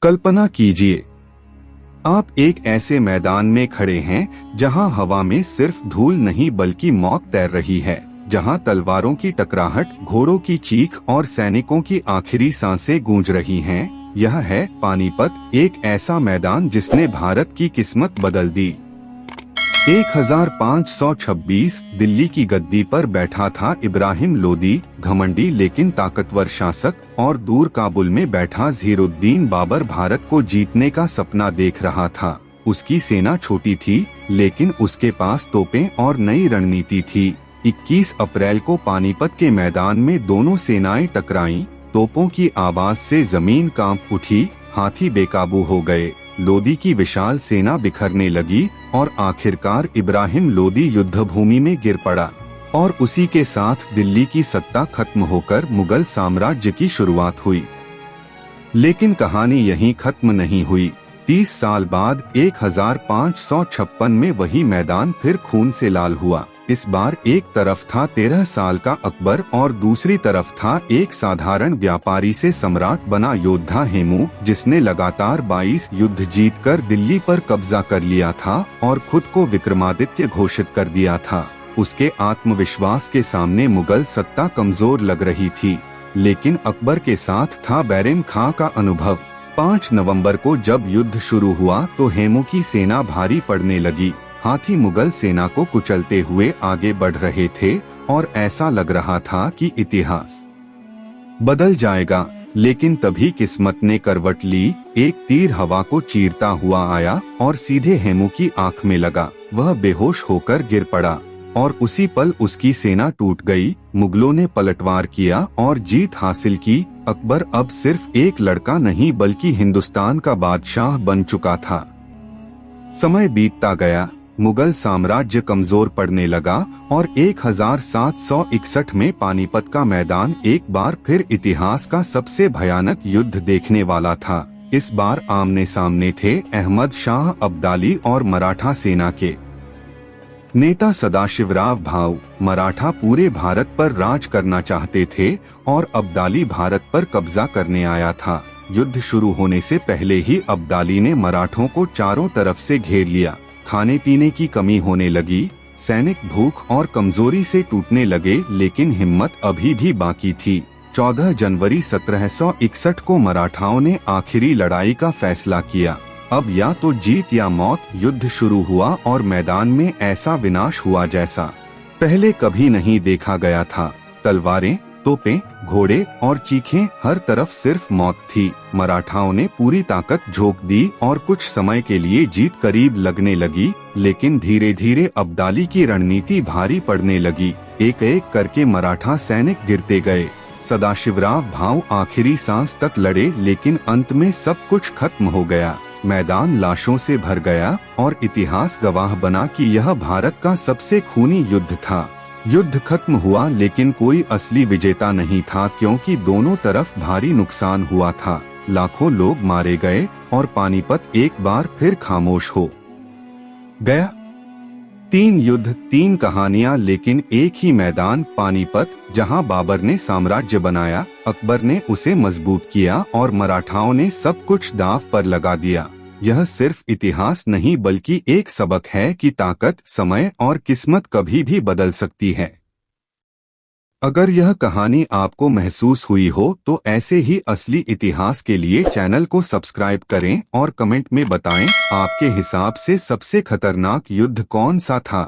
कल्पना कीजिए, आप एक ऐसे मैदान में खड़े हैं जहां हवा में सिर्फ धूल नहीं बल्कि मौत तैर रही है, जहां तलवारों की टकराहट, घोड़ों की चीख और सैनिकों की आखिरी सांसें गूंज रही हैं। यह है पानीपत, एक ऐसा मैदान जिसने भारत की किस्मत बदल दी। 1526 दिल्ली की गद्दी पर बैठा था इब्राहिम लोदी, घमंडी लेकिन ताकतवर शासक, और दूर काबुल में बैठा ज़हीरुद्दीन बाबर भारत को जीतने का सपना देख रहा था। उसकी सेना छोटी थी लेकिन उसके पास तोपें और नई रणनीति थी। 21 अप्रैल को पानीपत के मैदान में दोनों सेनाएं टकराईं। तोपों की आवाज से जमीन कांप उठी, हाथी बेकाबू हो गए, लोदी की विशाल सेना बिखरने लगी और आखिरकार इब्राहिम लोदी युद्धभूमि में गिर पड़ा। और उसी के साथ दिल्ली की सत्ता खत्म होकर मुगल साम्राज्य की शुरुआत हुई। लेकिन कहानी यहीं खत्म नहीं हुई। 30 साल बाद 1556 में वही मैदान फिर खून से लाल हुआ। इस बार एक तरफ था 13 साल का अकबर और दूसरी तरफ था एक साधारण व्यापारी से सम्राट बना योद्धा हेमू, जिसने लगातार 22 युद्ध जीतकर दिल्ली पर कब्जा कर लिया था और खुद को विक्रमादित्य घोषित कर दिया था। उसके आत्मविश्वास के सामने मुगल सत्ता कमजोर लग रही थी, लेकिन अकबर के साथ था बैरम खां का अनुभव। 5 नवंबर को जब युद्ध शुरू हुआ तो हेमू की सेना भारी पड़ने लगी। हाथी मुगल सेना को कुचलते हुए आगे बढ़ रहे थे और ऐसा लग रहा था कि इतिहास बदल जाएगा। लेकिन तभी किस्मत ने करवट ली। एक तीर हवा को चीरता हुआ आया और सीधे हेमू की आंख में लगा। वह बेहोश होकर गिर पड़ा और उसी पल उसकी सेना टूट गई। मुगलों ने पलटवार किया और जीत हासिल की। अकबर अब सिर्फ एक लड़का नहीं बल्कि हिंदुस्तान का बादशाह बन चुका था। समय बीतता गया, मुगल साम्राज्य कमजोर पड़ने लगा और 1761 में पानीपत का मैदान एक बार फिर इतिहास का सबसे भयानक युद्ध देखने वाला था। इस बार आमने सामने थे अहमद शाह अब्दाली और मराठा सेना के नेता सदाशिवराव भाऊ। मराठा पूरे भारत पर राज करना चाहते थे और अब्दाली भारत पर कब्जा करने आया था। युद्ध शुरू होने से पहले ही अब्दाली ने मराठों को चारों तरफ से घेर लिया। खाने पीने की कमी होने लगी, सैनिक भूख और कमजोरी से टूटने लगे, लेकिन हिम्मत अभी भी बाकी थी। 14 जनवरी 1761 को मराठाओं ने आखिरी लड़ाई का फैसला किया। अब या तो जीत या मौत। युद्ध शुरू हुआ और मैदान में ऐसा विनाश हुआ जैसा पहले कभी नहीं देखा गया था। तलवारें, तोपें, घोड़े और चीखें, हर तरफ सिर्फ मौत थी। मराठाओं ने पूरी ताकत झोंक दी और कुछ समय के लिए जीत करीब लगने लगी, लेकिन धीरे धीरे अब्दाली की रणनीति भारी पड़ने लगी। एक एक करके मराठा सैनिक गिरते गए। सदाशिवराव भाऊ आखिरी सांस तक लड़े, लेकिन अंत में सब कुछ खत्म हो गया। मैदान लाशों से भर गया और इतिहास गवाह बना कि यह भारत का सबसे खूनी युद्ध था। युद्ध खत्म हुआ लेकिन कोई असली विजेता नहीं था, क्योंकि दोनों तरफ भारी नुकसान हुआ था। लाखों लोग मारे गए और पानीपत एक बार फिर खामोश हो गया। 3 युद्ध, 3 कहानियां, लेकिन एक ही मैदान पानीपत, जहां बाबर ने साम्राज्य बनाया, अकबर ने उसे मजबूत किया और मराठाओं ने सब कुछ दांव पर लगा दिया। यह सिर्फ इतिहास नहीं बल्कि एक सबक है कि ताकत, समय और किस्मत कभी भी बदल सकती है। अगर यह कहानी आपको महसूस हुई हो तो ऐसे ही असली इतिहास के लिए चैनल को सब्सक्राइब करें और कमेंट में बताएं आपके हिसाब से सबसे खतरनाक युद्ध कौन सा था।